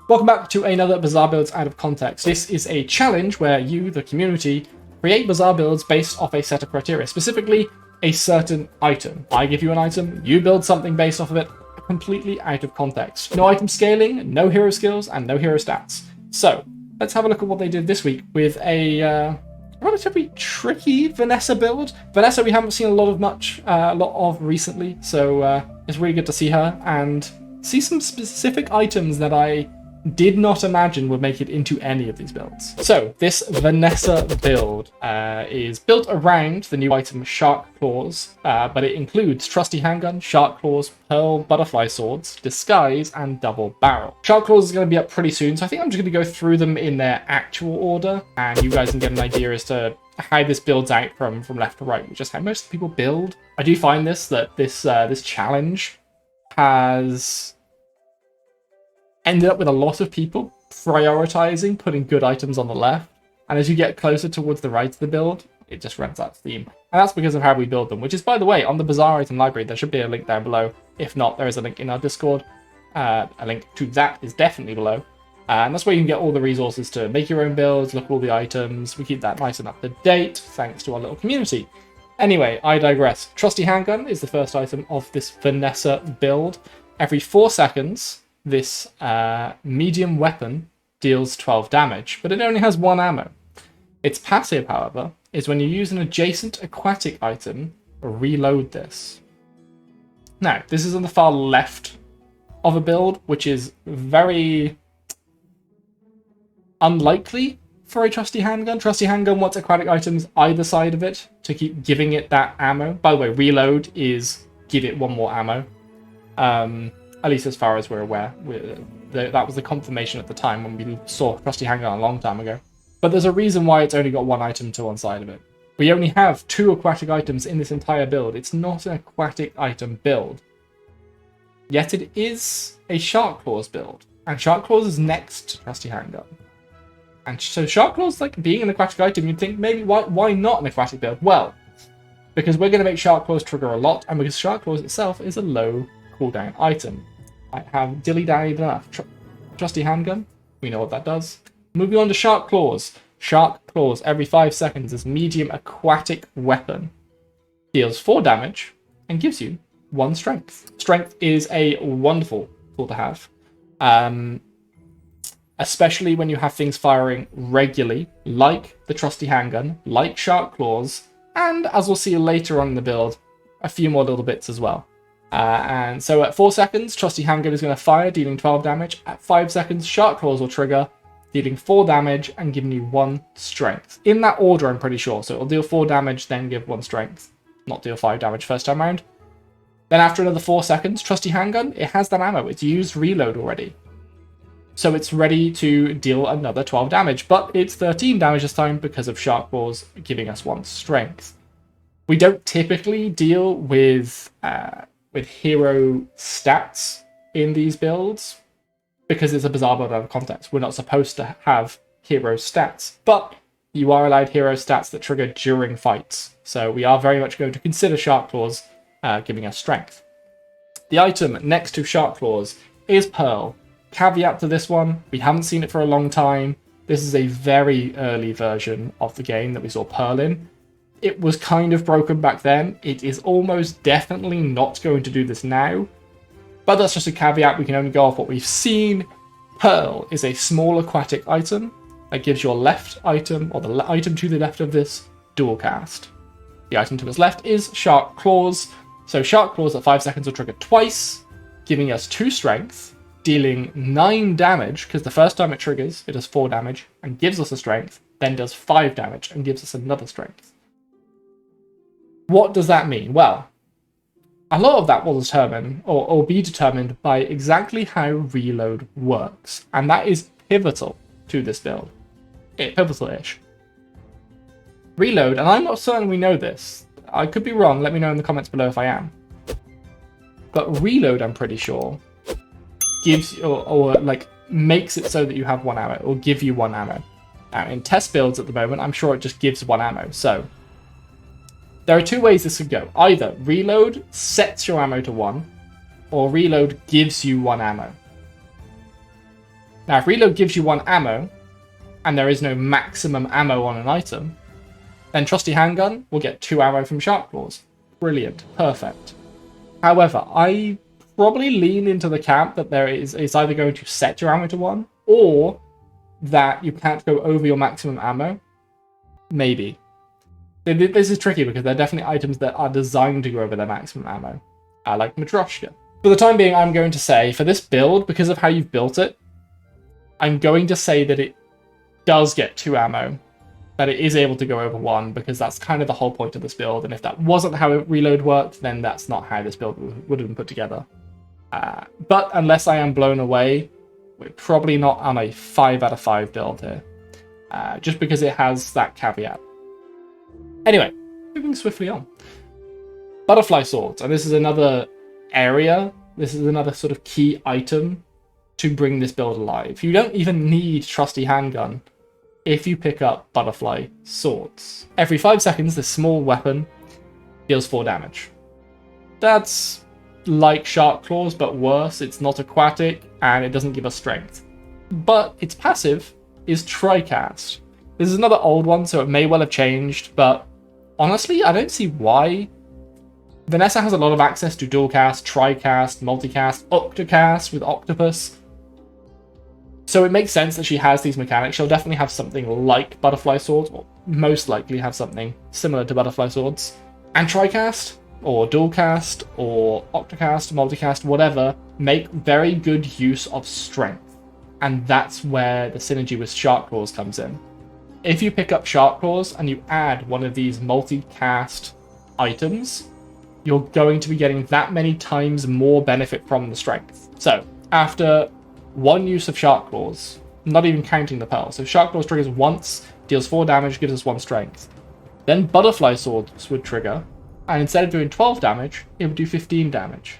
Welcome back to another Bazaar Builds Out of Context. This is a challenge where you, the community, create Bazaar builds based off a set of criteria, specifically a certain item. I give you an item, you build something based off of it, completely out of context. No item scaling, no hero skills, and no hero stats. So, let's have a look at what they did this week with a relatively tricky Vanessa build. Vanessa we haven't seen a lot of recently, so it's really good to see her and see some specific items that I did not imagine would make it into any of these builds. So this Vanessa build is built around the new item Shark Claws, but it includes Trusty Handgun, Shark Claws, Pearl Butterfly Swords, Disguise, and Double Barrel. Shark Claws is going to be up pretty soon, so I think I'm just going to go through them in their actual order, and you guys can get an idea as to how this builds out from left to right, which is how most people build. I do find this challenge has ended up with a lot of people prioritizing putting good items on the left, and as you get closer towards the right of the build, it just runs out of steam. And that's because of how we build them, which is, by the way, on the Bazaar item library. There should be a link down below. If not, there is a link in our Discord. A link to that is definitely below. And that's where you can get all the resources to make your own builds, look at all the items. We keep that nice and up to date, thanks to our little community. Anyway, I digress. Trusty Handgun is the first item of this Vanessa build. Every 4 seconds, this medium weapon deals 12 damage, but it only has 1 ammo. Its passive, however, is when you use an adjacent aquatic item, reload this. Now, this is on the far left of a build, which is very unlikely for a Trusty Handgun. Trusty Handgun wants aquatic items either side of it to keep giving it that ammo. By the way, reload is give it 1 more ammo. At least as far as we're aware. That was the confirmation at the time when we saw Trusty Handgun a long time ago. But there's a reason why it's only got 1 item to one side of it. We only have 2 aquatic items in this entire build. It's not an aquatic item build. Yet it is a Shark Claws build. And Shark Claws is next to Trusty Handgun. And so Shark Claws, like being an aquatic item, you'd think maybe why not an aquatic build? Well, because we're going to make Shark Claws trigger a lot, and because Shark Claws itself is a low cooldown item. I have dilly-dallied enough. Trusty Handgun, we know what that does. Moving on to Shark Claws. Shark Claws every 5 seconds is medium aquatic weapon. Deals 4 damage and gives you 1 strength. Strength is a wonderful tool to have. Especially when you have things firing regularly, like the Trusty Handgun, like Shark Claws, and as we'll see later on in the build, a few more little bits as well. And so at 4 seconds, Trusty Handgun is going to fire, dealing 12 damage. At 5 seconds, Shark Claws will trigger, dealing 4 damage and giving you 1 strength. In that order, I'm pretty sure. So it'll deal 4 damage, then give 1 strength. Not deal 5 damage first time round. Then after another 4 seconds, Trusty Handgun, it has that ammo. It's used reload already. So it's ready to deal another 12 damage, but it's 13 damage this time because of Shark Claws giving us 1 strength. We don't typically deal with hero stats in these builds because it's a Bazaar build out of context. We're not supposed to have hero stats, but you are allowed hero stats that trigger during fights. So we are very much going to consider Shark Claws giving us strength. The item next to Shark Claws is Pearl. Caveat to this one, we haven't seen it for a long time. This is a very early version of the game that we saw Pearl in. It was kind of broken back then. It is almost definitely not going to do this now. But that's just a caveat. We can only go off what we've seen. Pearl is a small aquatic item that gives your left item, or the item to the left of this, dual cast. The item to its left is Shark Claws. So Shark Claws at 5 seconds will trigger twice, giving us 2 strength, dealing 9 damage, because the first time it triggers, it does 4 damage and gives us a strength, then does 5 damage and gives us another strength. What does that mean? Well, a lot of that will determine, or be determined by exactly how reload works, and that is pivotal to this build. Pivotal-ish. Reload, and I'm not certain we know this. I could be wrong, let me know in the comments below if I am. But reload, I'm pretty sure, gives, or like, makes it so that you have 1 ammo, or give you 1 ammo. Now, in test builds at the moment, I'm sure it just gives 1 ammo, so there are 2 ways this could go. Either reload sets your ammo to 1, or reload gives you 1 ammo. Now, if reload gives you 1 ammo, and there is no maximum ammo on an item, then Trusty Handgun will get 2 ammo from Shark Claws. Brilliant. Perfect. However, I probably lean into the camp that it's either going to set your ammo to 1, or that you can't go over your maximum ammo. Maybe. This is tricky because there are definitely items that are designed to go over their maximum ammo, like Matryoshka. For the time being, I'm going to say, for this build, because of how you've built it, I'm going to say that it does get 2 ammo, that it is able to go over 1, because that's kind of the whole point of this build, and if that wasn't how reload worked, then that's not how this build would have been put together. But unless I am blown away, we're probably not on a 5 out of 5 build here, just because it has that caveat. Anyway, moving swiftly on. Butterfly Swords, and this is another area, this is another sort of key item to bring this build alive. You don't even need Trusty Handgun if you pick up Butterfly Swords. Every 5 seconds, this small weapon deals 4 damage. That's like Shark Claws, but worse. It's not aquatic, and it doesn't give us strength. But its passive is Tricast. This is another old one, so it may well have changed, but honestly, I don't see why. Vanessa has a lot of access to dual cast, tricast, multicast, octocast with Octopus. So it makes sense that she has these mechanics. She'll definitely have something like Butterfly Swords, or most likely have something similar to Butterfly Swords. And tricast, or dual cast, or octocast, multicast, whatever, make very good use of strength. And that's where the synergy with Shark Claws comes in. If you pick up Shark Claws and you add one of these multicast items, you're going to be getting that many times more benefit from the strength. So, after 1 use of Shark Claws, not even counting the Pearl, so Shark Claws triggers once, deals 4 damage, gives us 1 strength. Then Butterfly Swords would trigger, and instead of doing 12 damage, it would do 15 damage.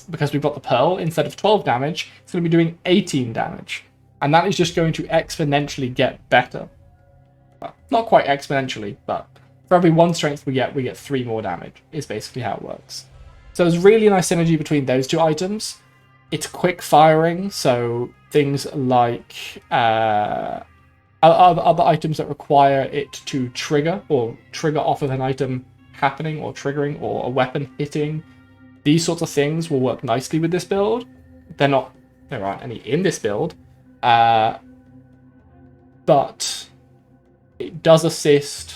Because we've got the Pearl, instead of 12 damage, it's going to be doing 18 damage. And that is just going to exponentially get better. Well, not quite exponentially, but for every 1 strength we get 3 more damage, is basically how it works. So there's really nice synergy between those 2 items. It's quick firing, so things like other items that require it to trigger, or trigger off of an item happening, or triggering, or a weapon hitting, these sorts of things will work nicely with this build. There aren't any in this build, but it does assist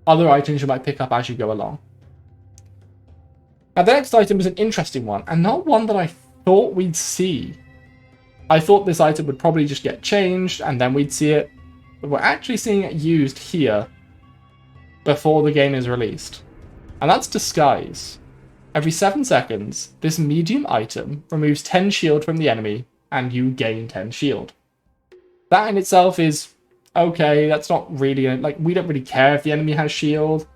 other items you might pick up as you go along. Now the next item is an interesting one, and not one that I thought we'd see. I thought this item would probably just get changed and then we'd see it, but we're actually seeing it used here before the game is released. And that's Disguise. Every 7 seconds, this medium item removes 10 shield from the enemy, and you gain 10 shield. That in itself is okay. That's not really, like, we don't really care if the enemy has shield.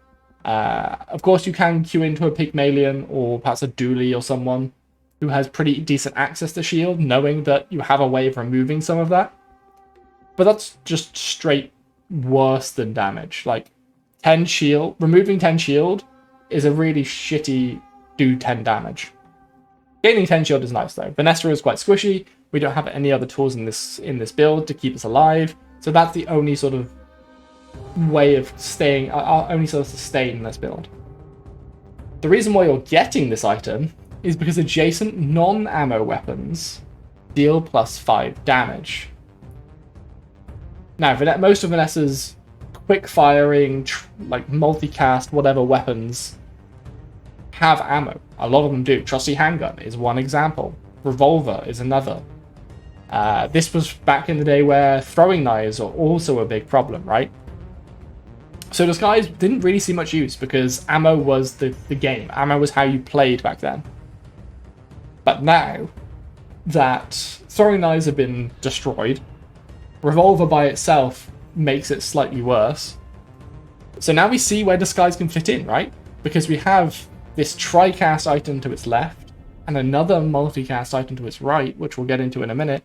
Of course, you can queue into a Pygmalion, or perhaps a Dooley or someone who has pretty decent access to shield, knowing that you have a way of removing some of that. But that's just straight worse than damage. Like, 10 shield, removing 10 shield is a really shitty do 10 damage. Gaining 10 shield is nice though. Vanessa is quite squishy. We don't have any other tools in this build to keep us alive, so that's the only sort of way of staying, our only sort of sustain in this build. The reason why you're getting this item is because adjacent non-ammo weapons deal +5 damage. Now, most of Vanessa's quick-firing, like multicast, whatever weapons have ammo. A lot of them do. Trusty Handgun is one example. Revolver is another. This was back in the day where throwing knives are also a big problem, right? So Disguise didn't really see much use because ammo was the game. Ammo was how you played back then. But now that throwing knives have been destroyed, Revolver by itself makes it slightly worse. So now we see where Disguise can fit in, right? Because we have this tricast item to its left and another multicast item to its right, which we'll get into in a minute,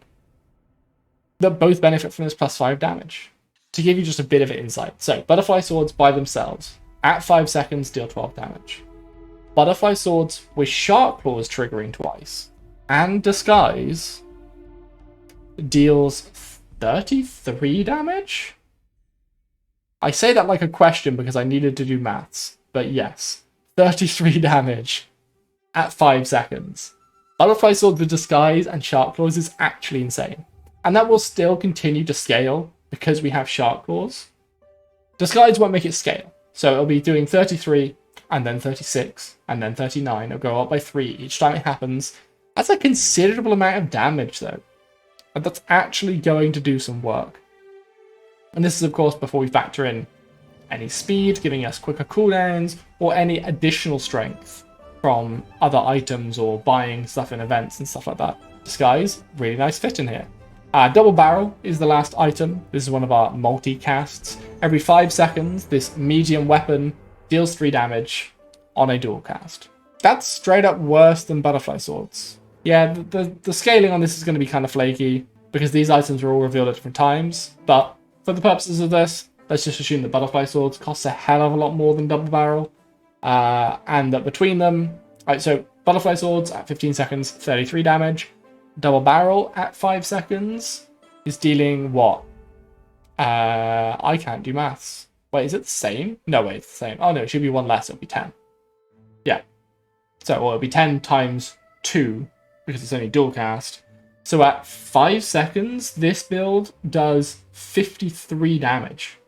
that both benefit from this +5 damage. To give you just a bit of an insight. So, Butterfly Swords by themselves, at 5 seconds, deal 12 damage. Butterfly Swords with Shark Claws triggering twice, and Disguise deals 33 damage? I say that like a question because I needed to do maths, but yes, 33 damage at 5 seconds. Butterfly Sword with Disguise and Shark Claws is actually insane. And that will still continue to scale because we have Shark Claws. Disguise won't make it scale. So it'll be doing 33, and then 36, and then 39. It'll go up by 3 each time it happens. That's a considerable amount of damage, though. And that's actually going to do some work. And this is, of course, before we factor in any speed, giving us quicker cooldowns, or any additional strength from other items or buying stuff in events and stuff like that. Disguise, really nice fit in here. Double Barrel is the last item. This is one of our multi-casts. Every 5 seconds, this medium weapon deals 3 damage on a dual cast. That's straight up worse than Butterfly Swords. Yeah, the scaling on this is going to be kind of flaky because these items were all revealed at different times, but for the purposes of this, let's just assume that Butterfly Swords costs a hell of a lot more than Double Barrel. And that between them, right, so Butterfly Swords at 15 seconds, 33 damage. Double Barrel at 5 seconds is dealing what? I can't do maths. Wait, is it the same? No, wait, it's the same. Oh no, it should be one less, it'll be 10. Yeah. So, well, it'll be 10 times 2, because it's only dual cast. So at 5 seconds, this build does 53 damage,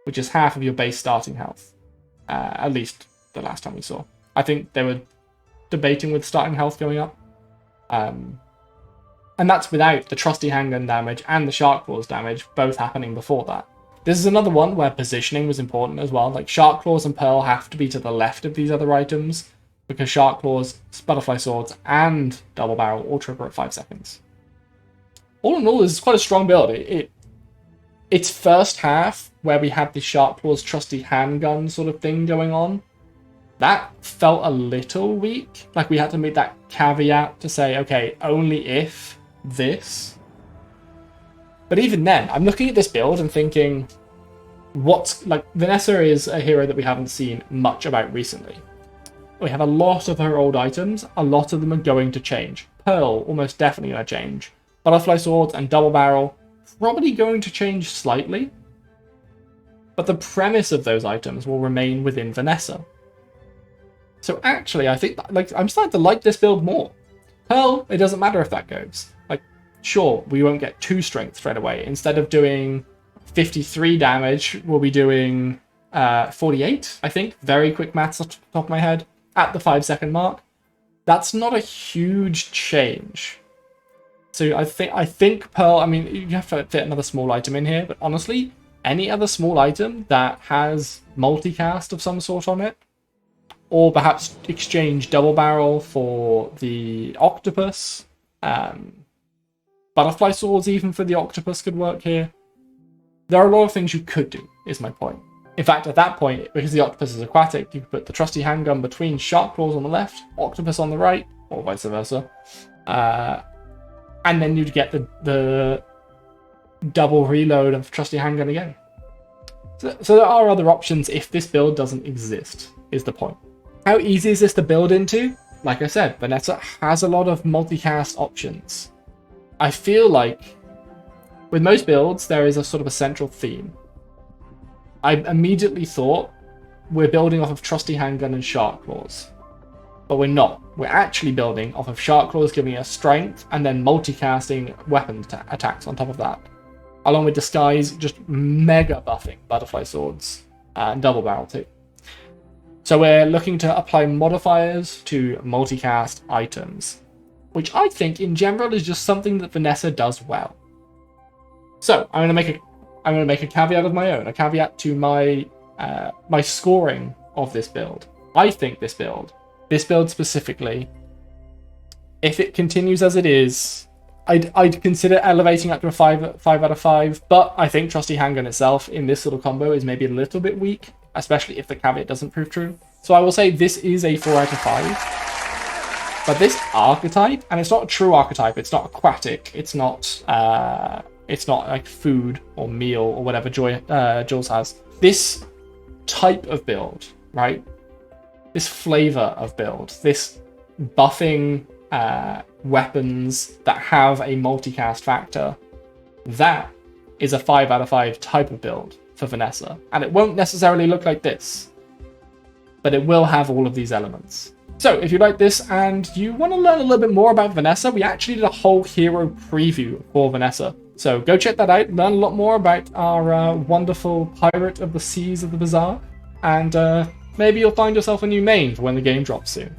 which is half of your base starting health. At least the last time we saw. I think they were debating with starting health going up. And that's without the trusty handgun damage and the Shark Claws damage both happening before that. This is another one where positioning was important as well. Like Shark Claws and Pearl have to be to the left of these other items because Shark Claws, Butterfly Swords, and Double Barrel all trigger at 5 seconds. All in all, this is quite a strong build. Its first half, where we had the Shark Claws trusty handgun sort of thing going on, that felt a little weak. Like we had to make that caveat to say, okay, only if this. But even then, I'm looking at this build and thinking, what's like Vanessa is a hero that we haven't seen much about recently. We have a lot of her old items, a lot of them are going to change. Pearl, almost definitely going to change. Butterfly Swords and Double Barrel, probably going to change slightly. But the premise of those items will remain within Vanessa. So actually, I think I'm starting to like this build more. Pearl, it doesn't matter if that goes. Like, sure, we won't get 2 strength straight away. Instead of doing 53 damage, we'll be doing 48, I think. Very quick maths off the top of my head. At the 5 second mark. That's not a huge change. So I think Pearl, I mean, you have to fit another small item in here, but honestly, any other small item that has multicast of some sort on it, or perhaps exchange Double Barrel for the Octopus, Butterfly Swords even for the Octopus could work here. There are a lot of things you could do, is my point. In fact, at that point, because the Octopus is aquatic, you could put the trusty handgun between Shark Claws on the left, Octopus on the right, or vice versa. And then you'd get the double reload of trusty handgun again. So there are other options if this build doesn't exist, is the point. How easy is this to build into? Like I said, Vanessa has a lot of multicast options. I feel like with most builds, there is a sort of a central theme. I immediately thought we're building off of trusty handgun and Shark Claws. But we're not. We're actually building off of Shark Claws giving us strength and then multicasting weapon attacks on top of that. Along with Disguise just mega buffing Butterfly Swords and Double Barrel too. So we're looking to apply modifiers to multicast items, which I think in general is just something that Vanessa does well. So I'm going to make a caveat of my own, a caveat to my my scoring of this build. I think this build specifically, if it continues as it is, I'd consider elevating up to a 5 out of 5, but I think Trusty Handgun itself in this little combo is maybe a little bit weak, especially if the caveat doesn't prove true. So I will say this is a 4 out of 5. But this archetype, and it's not a true archetype, it's not aquatic, it's not like food or meal or whatever Jules has. This type of build, right? This flavor of build, this buffing weapons that have a multicast factor, that is a 5 out of 5 type of build for Vanessa. And it won't necessarily look like this, but it will have all of these elements. So if you like this and you want to learn a little bit more about Vanessa, we actually did a whole hero preview for Vanessa. So go check that out, learn a lot more about our wonderful pirate of the seas of the Bazaar, and maybe you'll find yourself a new main for when the game drops soon.